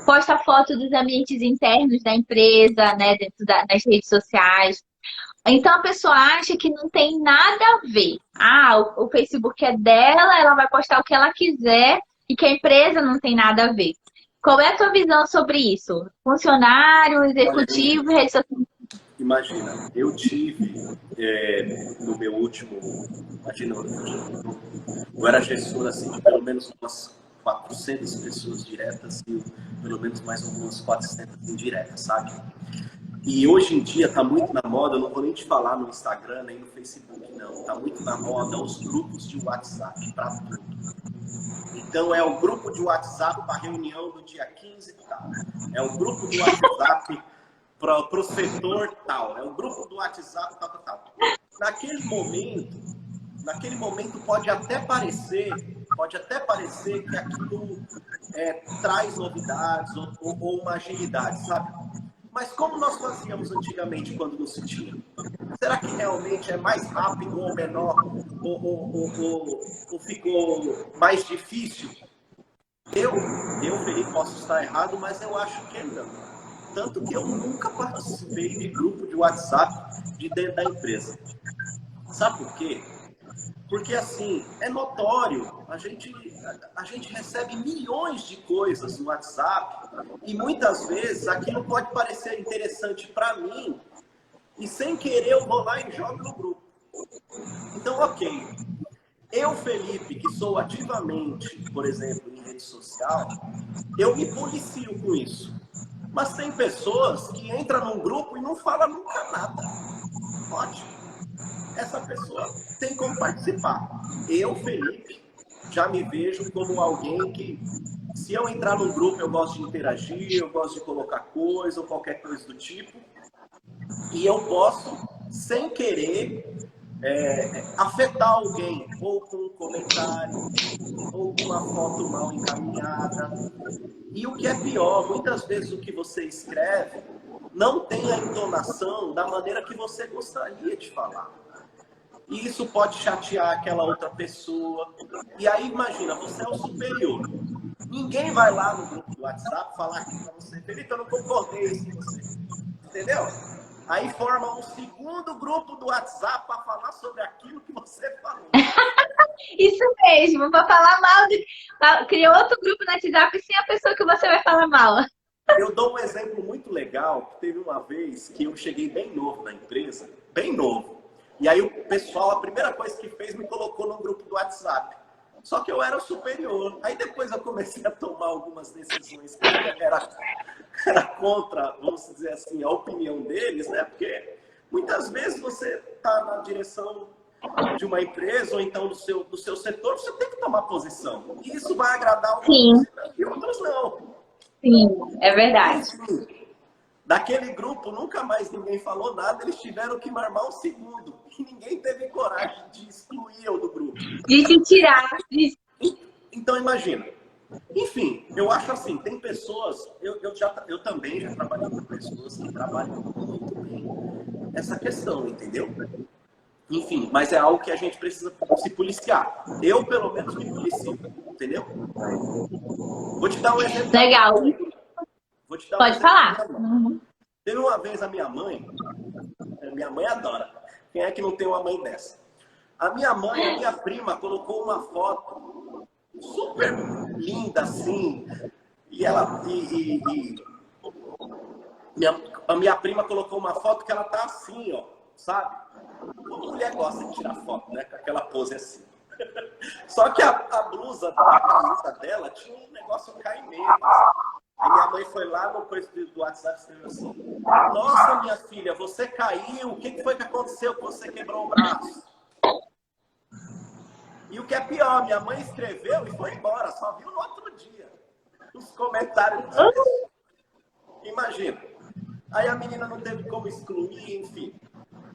posta foto dos ambientes internos da empresa, né, dentro das redes sociais. Então a pessoa acha que não tem nada a ver. O Facebook é dela, ela vai postar o que ela quiser e que a empresa não tem nada a ver. Qual é a tua visão sobre isso? Funcionário, executivo, redes sociais? Imagina, eu tive no meu último, eu era gestor assim, de pelo menos umas 400 pessoas diretas e pelo menos mais algumas 400 indiretas, sabe? E hoje em dia está muito na moda, eu não vou nem te falar no Instagram nem no Facebook, não. Está muito na moda os grupos de WhatsApp para tudo. Então é o grupo de WhatsApp para a reunião do dia 15 e tal. É o grupo de WhatsApp para o setor tal. É o grupo do WhatsApp tal. Naquele momento pode até parecer que aquilo traz novidades ou uma agilidade, sabe? Mas como nós fazíamos antigamente quando não se tinha? Será que realmente é mais rápido ou menor? Ou ficou mais difícil? Eu, Felipe, posso estar errado, mas eu acho que não. Tanto que eu nunca participei de grupo de WhatsApp de dentro da empresa. Sabe por quê? Porque, assim, é notório, a gente recebe milhões de coisas no WhatsApp e muitas vezes aquilo pode parecer interessante para mim e sem querer eu vou lá e jogo no grupo. Então, ok, eu, Felipe, que sou ativamente, por exemplo, em rede social, eu me policio com isso. Mas tem pessoas que entram num grupo e não falam nunca nada. Ótimo. Essa pessoa tem como participar. Eu, Felipe, já me vejo como alguém que, se eu entrar num grupo, eu gosto de interagir, eu gosto de colocar coisa ou qualquer coisa do tipo. E eu posso, sem querer, afetar alguém, ou com um comentário, ou com uma foto mal encaminhada. E o que é pior, muitas vezes o que você escreve não tem a entonação da maneira que você gostaria de falar. E isso pode chatear aquela outra pessoa. E aí, imagina, você é o superior. Ninguém vai lá no grupo do WhatsApp falar aqui pra você, Felipe, eu não concordei com você. Entendeu? Aí forma um segundo grupo do WhatsApp para falar sobre aquilo que você falou. Isso mesmo, para falar mal de... Cria outro grupo no WhatsApp sem a pessoa que você vai falar mal. Eu dou um exemplo muito legal. Teve uma vez que eu cheguei bem novo na empresa, bem novo. E aí o pessoal, a primeira coisa que fez, me colocou no grupo do WhatsApp. Só que eu era o superior. Aí depois eu comecei a tomar algumas decisões que era contra, vamos dizer assim, a opinião deles, né? Porque muitas vezes você está na direção de uma empresa ou então do seu setor, você tem que tomar posição. E isso vai agradar alguns e outros não. Sim, é verdade. Daquele grupo, nunca mais ninguém falou nada, eles tiveram que marmar um segundo. E ninguém teve coragem de excluir eu do grupo. De te tirar. Então, imagina. Enfim, eu acho assim, tem pessoas, eu também já trabalhei com pessoas que trabalham muito bem essa questão, entendeu? Enfim, mas é algo que a gente precisa se policiar. Eu, pelo menos, me policio, entendeu? Vou te dar um exemplo. Legal. Pode falar. Teve uma vez a minha mãe adora. Quem é que não tem uma mãe dessa? A minha mãe, a minha prima, colocou uma foto super linda assim. A minha prima colocou uma foto que ela tá assim, ó, sabe? Toda mulher gosta de tirar foto, né? Com aquela pose assim. Só que a blusa, a camisa dela tinha um negócio caimento. Aí minha mãe foi lá no coisa do WhatsApp e escreveu assim: nossa, minha filha, você caiu, o que foi que aconteceu que você quebrou o braço? E o que é pior, minha mãe escreveu e foi embora, só viu no outro dia. Os comentários. Imagina. Aí a menina não teve como excluir, enfim.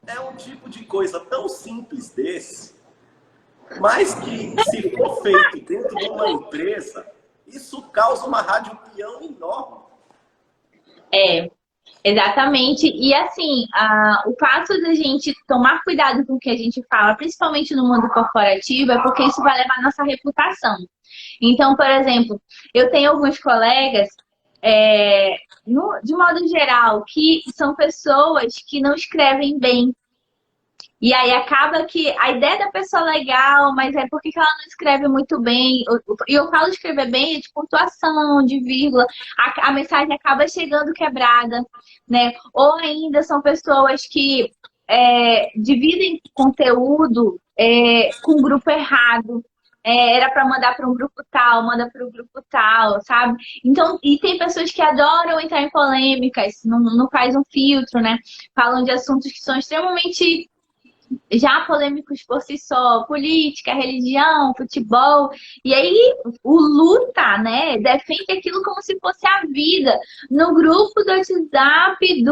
É um tipo de coisa tão simples desse, mas que, se for feito dentro de uma empresa, isso causa uma rádio peão enorme. Exatamente. E assim, o fato da gente tomar cuidado com o que a gente fala, principalmente no mundo corporativo, é porque isso vai levar a nossa reputação. Então, por exemplo, eu tenho alguns colegas, de modo geral, que são pessoas que não escrevem bem. E aí acaba que a ideia da pessoa é legal, mas é porque ela não escreve muito bem. E eu falo escrever bem de pontuação, de vírgula. A mensagem acaba chegando quebrada, né? Ou ainda são pessoas que dividem conteúdo com o grupo errado. Era para mandar para um grupo tal, manda para o grupo tal, sabe? Então, e tem pessoas que adoram entrar em polêmicas, não faz um filtro, né? Falam de assuntos que são extremamente já polêmicos por si só, política, religião, futebol, e aí o luta, né, defende aquilo como se fosse a vida, no grupo do WhatsApp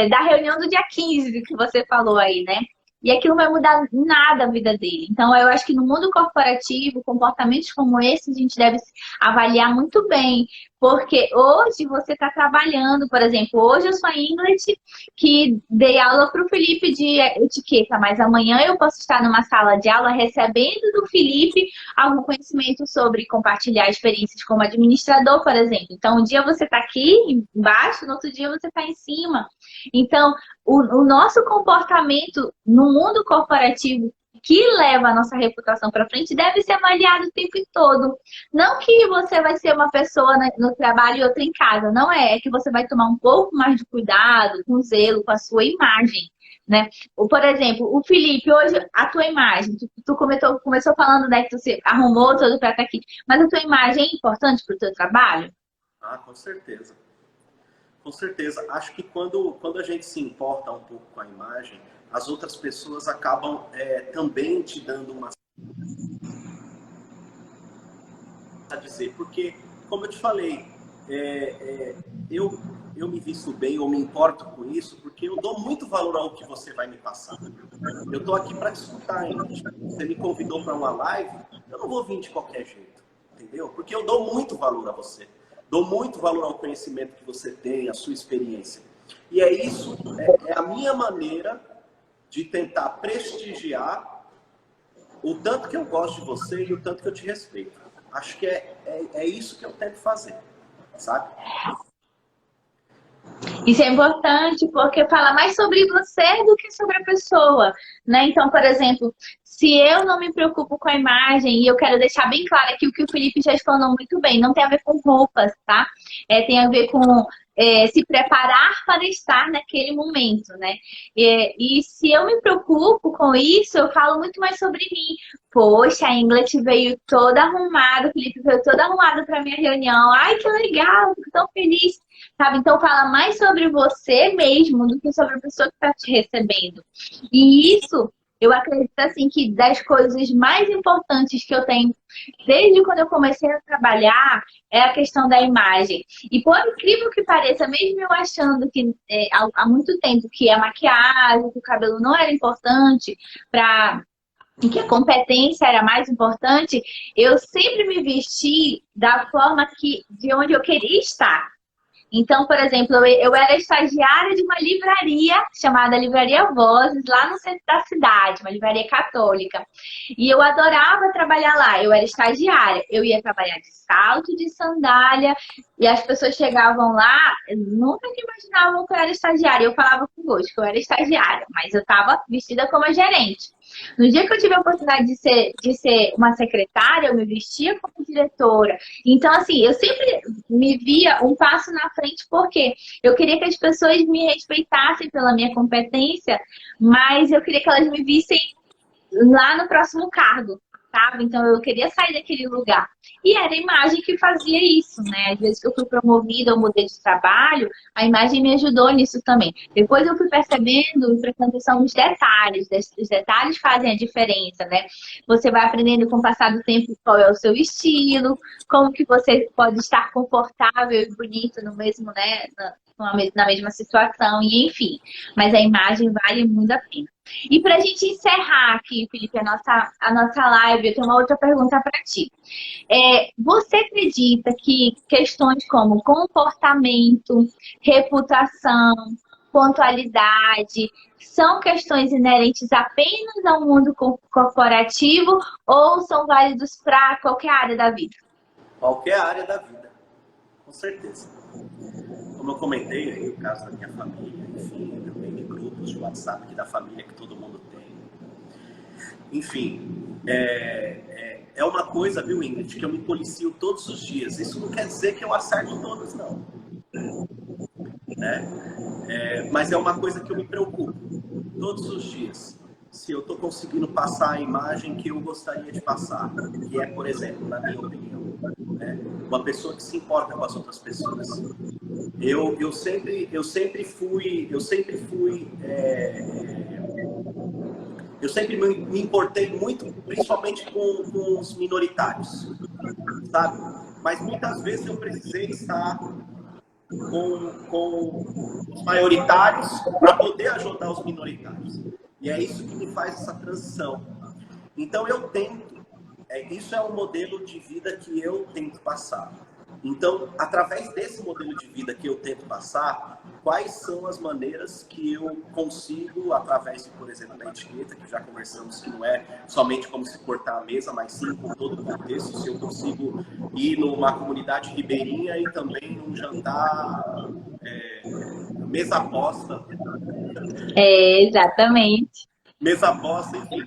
da reunião do dia 15, que você falou aí, né? E aquilo não vai mudar nada a vida dele. Então, eu acho que no mundo corporativo, comportamentos como esse, a gente deve avaliar muito bem. Porque hoje você está trabalhando, por exemplo, hoje eu sou a Ingrid, que dei aula para o Felipe de etiqueta, mas amanhã eu posso estar numa sala de aula recebendo do Felipe algum conhecimento sobre compartilhar experiências como administrador, por exemplo. Então, um dia você está aqui embaixo, no outro dia você está em cima. Então, o nosso comportamento no mundo corporativo que leva a nossa reputação para frente deve ser avaliado o tempo todo. Não que você vai ser uma pessoa no trabalho e outra em casa, não é. É que você vai tomar um pouco mais de cuidado, com zelo, com a sua imagem, né? Ou, por exemplo, o Felipe, hoje, a tua imagem, tu começou falando, né, que tu se arrumou todo para estar aqui, mas a tua imagem é importante para o teu trabalho? Ah, com certeza. Com certeza. Acho que quando a gente se importa um pouco com a imagem, as outras pessoas acabam também te dando uma... a dizer, porque, como eu te falei, eu me visto bem, eu me importo com isso, porque eu dou muito valor ao que você vai me passar. Eu estou aqui para te escutar, hein? Você me convidou para uma live, eu não vou vir de qualquer jeito, entendeu? Porque eu dou muito valor a você. Dou muito valor ao conhecimento que você tem, à sua experiência. E é isso, é a minha maneira de tentar prestigiar o tanto que eu gosto de você e o tanto que eu te respeito. Acho que é isso que eu tento fazer, sabe? Isso é importante porque fala mais sobre você do que sobre a pessoa, né? Então, por exemplo, se eu não me preocupo com a imagem, e eu quero deixar bem claro aqui o que o Felipe já explanou muito bem, não tem a ver com roupas, tá? Tem a ver com se preparar para estar naquele momento, né? E se eu me preocupo com isso, eu falo muito mais sobre mim. Poxa, a Ingrid veio toda arrumada, o Felipe veio todo arrumado para minha reunião. Ai, que legal, fico tão feliz. Sabe? Então fala mais sobre você mesmo do que sobre a pessoa que está te recebendo. E isso, eu acredito assim que das coisas mais importantes que eu tenho desde quando eu comecei a trabalhar é a questão da imagem. E por incrível que pareça, mesmo eu achando que há muito tempo que a maquiagem, que o cabelo não era importante e que a competência era mais importante, eu sempre me vesti da forma de onde eu queria estar. Então, por exemplo, eu era estagiária de uma livraria chamada Livraria Vozes, lá no centro da cidade, uma livraria católica. E eu adorava trabalhar lá, eu era estagiária. Eu ia trabalhar de salto, de sandália, e as pessoas chegavam lá, nunca que imaginavam que eu era estagiária. Eu falava com gosto que eu era estagiária, mas eu estava vestida como a gerente. No dia que eu tive a oportunidade de ser uma secretária, eu me vestia como diretora. Então, assim, eu sempre me via um passo na frente, porque eu queria que as pessoas me respeitassem pela minha competência, mas eu queria que elas me vissem lá no próximo cargo, sabe? Então, eu queria sair daquele lugar. E era a imagem que fazia isso, né? Às vezes que eu fui promovida ou mudei de trabalho, a imagem me ajudou nisso também. Depois eu fui percebendo e prestando atenção nos detalhes. Os detalhes fazem a diferença, né? Você vai aprendendo com o passar do tempo qual é o seu estilo, como que você pode estar confortável e bonito no mesmo, né? Na mesma situação, e enfim. Mas a imagem vale muito a pena. E para a gente encerrar aqui, Felipe, a nossa live, eu tenho uma outra pergunta para ti. Você acredita que questões como comportamento, reputação, pontualidade, são questões inerentes apenas ao mundo corporativo ou são válidos para qualquer área da vida? Qualquer área da vida, com certeza. Como eu comentei aí, o caso da minha família, enfim, também de grupos de WhatsApp aqui da família que todo mundo tem. Enfim, é uma coisa, viu, Ingrid, que eu me policio todos os dias. Isso não quer dizer que eu acerto todas, não. Né? Mas é uma coisa que eu me preocupo todos os dias. Se eu estou conseguindo passar a imagem que eu gostaria de passar, que é, por exemplo, na minha opinião, né? Uma pessoa que se importa com as outras pessoas. Eu sempre me importei muito, principalmente com os minoritários, sabe? Mas muitas vezes eu precisei estar com os maioritários para poder ajudar os minoritários. E é isso que me faz essa transição. Então eu tento, isso é o modelo de vida que eu tento passar. Então, através desse modelo de vida que eu tento passar, quais são as maneiras que eu consigo, através, por exemplo, da etiqueta, que já conversamos, que não é somente como se cortar a mesa, mas sim com todo o contexto, se eu consigo ir numa comunidade ribeirinha e também num jantar, mesa posta. Exatamente. Mesa posta, enfim.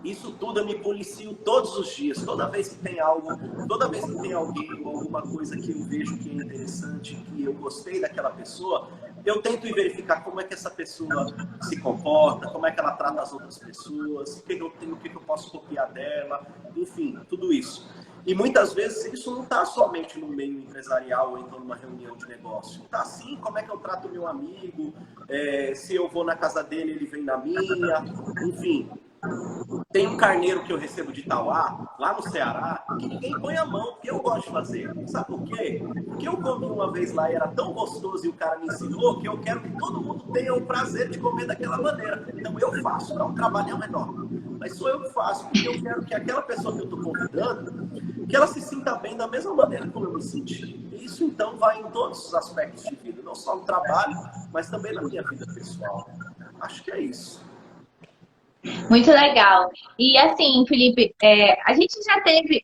Isso tudo eu me policio todos os dias, toda vez que tem algo, toda vez que tem alguém ou alguma coisa que eu vejo que é interessante, que eu gostei daquela pessoa, eu tento ir verificar como é que essa pessoa se comporta, como é que ela trata as outras pessoas, o que eu tenho, o que eu posso copiar dela, enfim, tudo isso. E muitas vezes isso não está somente no meio empresarial ou então numa reunião de negócio. Está assim, como é que eu trato o meu amigo, se eu vou na casa dele, ele vem na minha, enfim. Tem um carneiro que eu recebo de Itauá, lá no Ceará, que ninguém põe a mão, porque eu gosto de fazer. Sabe por quê? Porque eu comi uma vez lá e era tão gostoso e o cara me ensinou que eu quero que todo mundo tenha o prazer de comer daquela maneira. Então eu faço, dá um trabalhão enorme. Mas sou eu que faço, porque eu quero que aquela pessoa que eu estou convidando, que ela se sinta bem da mesma maneira como eu me senti. Isso então vai em todos os aspectos de vida, não só no trabalho, mas também na minha vida pessoal. Acho que é isso. Muito legal. E assim, Felipe, a gente já teve,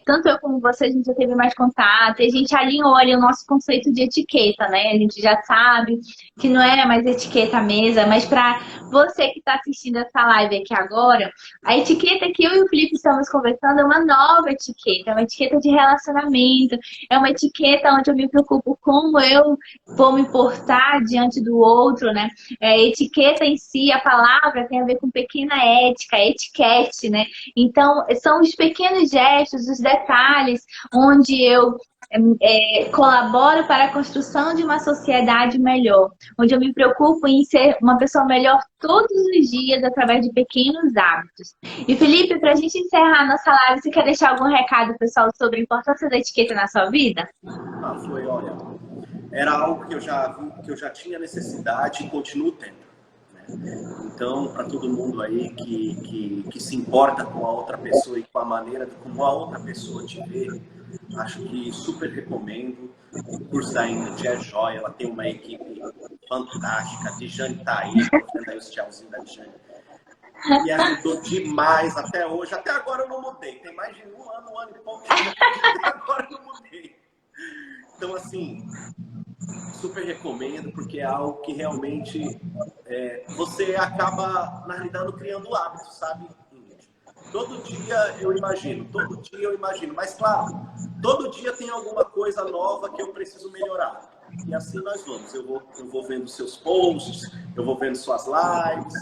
tanto eu como você, a gente já teve mais contato, e a gente alinhou ali o nosso conceito de etiqueta, né? A gente já sabe que não é mais etiqueta à mesa, mas para você que está assistindo essa live aqui agora, a etiqueta que eu e o Felipe estamos conversando é uma nova etiqueta, é uma etiqueta de relacionamento, é uma etiqueta onde eu me preocupo como eu vou me portar diante do outro, né? Etiqueta em si, a palavra tem a ver com pequena ética, etiquete, né? Então, são os pequenos gestos, os detalhes, onde eu colaboro para a construção de uma sociedade melhor, onde eu me preocupo em ser uma pessoa melhor todos os dias através de pequenos hábitos. E Felipe, para a gente encerrar a nossa live, você quer deixar algum recado, pessoal, sobre a importância da etiqueta na sua vida? Foi, olha, era algo que eu já tinha necessidade e continuo tendo. Então, para todo mundo aí que se importa com a outra pessoa e com a maneira como a outra pessoa te vê, acho que super recomendo. O curso da Ingrid é joia, ela tem uma equipe fantástica. A Dijane tá aí, fazendo aí os tchauzinhos da Dijane. E ajudou demais até hoje. Até agora eu não mudei. Tem mais de um ano e pouco. Até agora eu não mudei. Então, assim, super recomendo, porque é algo que realmente você acaba, na realidade, criando hábitos, sabe? Todo dia eu imagino, mas claro, todo dia tem alguma coisa nova que eu preciso melhorar. E assim nós vamos. Eu vou vendo seus posts, eu vou vendo suas lives,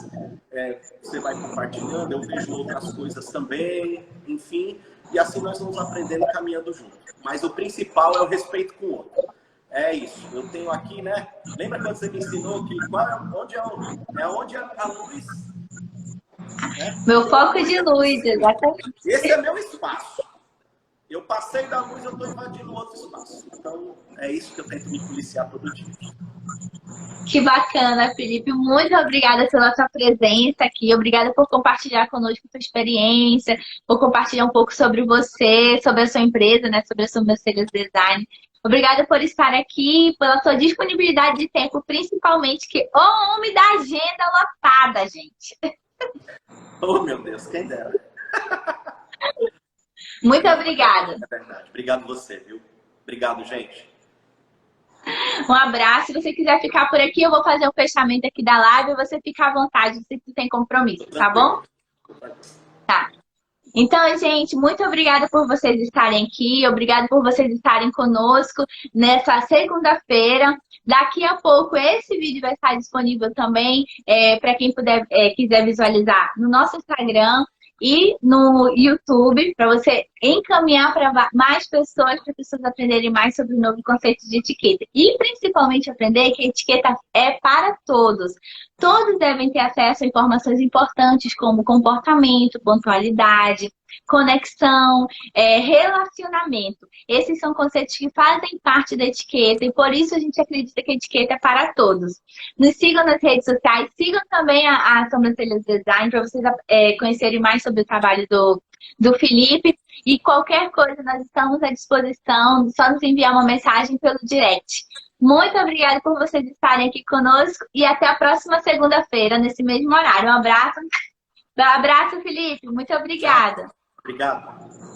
você vai compartilhando, eu vejo outras coisas também, enfim, e assim nós vamos aprendendo e caminhando junto. Mas o principal é o respeito com o outro. É isso. Eu tenho aqui, né? Lembra quando você me ensinou que onde a luz? Meu foco de luz, exatamente. Esse é meu espaço. Eu passei da luz, eu estou invadindo outro espaço. Então, é isso que eu tento me policiar todo dia. Que bacana, Felipe. Muito obrigada pela sua presença aqui. Obrigada por compartilhar conosco a sua experiência, por compartilhar um pouco sobre você, sobre a sua empresa, né? Sobre a sua Mercedes Design. Obrigada por estar aqui, pela sua disponibilidade de tempo, principalmente que o homem da agenda lotada, gente. Oh, meu Deus, quem dera. Muito obrigada. É verdade. Obrigado você, viu? Obrigado, gente. Um abraço. Se você quiser ficar por aqui, eu vou fazer o fechamento aqui da live e você fica à vontade se você tem compromisso, tá bom? Tá. Então, gente, muito obrigada por vocês estarem aqui, obrigada por vocês estarem conosco nessa segunda-feira. Daqui a pouco esse vídeo vai estar disponível também para quem quiser visualizar no nosso Instagram e no YouTube, para você encaminhar para mais pessoas, para pessoas aprenderem mais sobre o novo conceito de etiqueta. E principalmente aprender que a etiqueta é para todos. Todos devem ter acesso a informações importantes como comportamento, pontualidade, conexão, relacionamento. Esses são conceitos que fazem parte da etiqueta e por isso a gente acredita que a etiqueta é para todos. Nos sigam nas redes sociais, sigam também a Sobrancelhas Design para vocês conhecerem mais sobre o trabalho do Felipe. E qualquer coisa, nós estamos à disposição, só nos enviar uma mensagem pelo direct. Muito obrigada por vocês estarem aqui conosco e até a próxima segunda-feira, nesse mesmo horário. Um abraço. Um abraço, Felipe. Muito obrigada. Obrigado.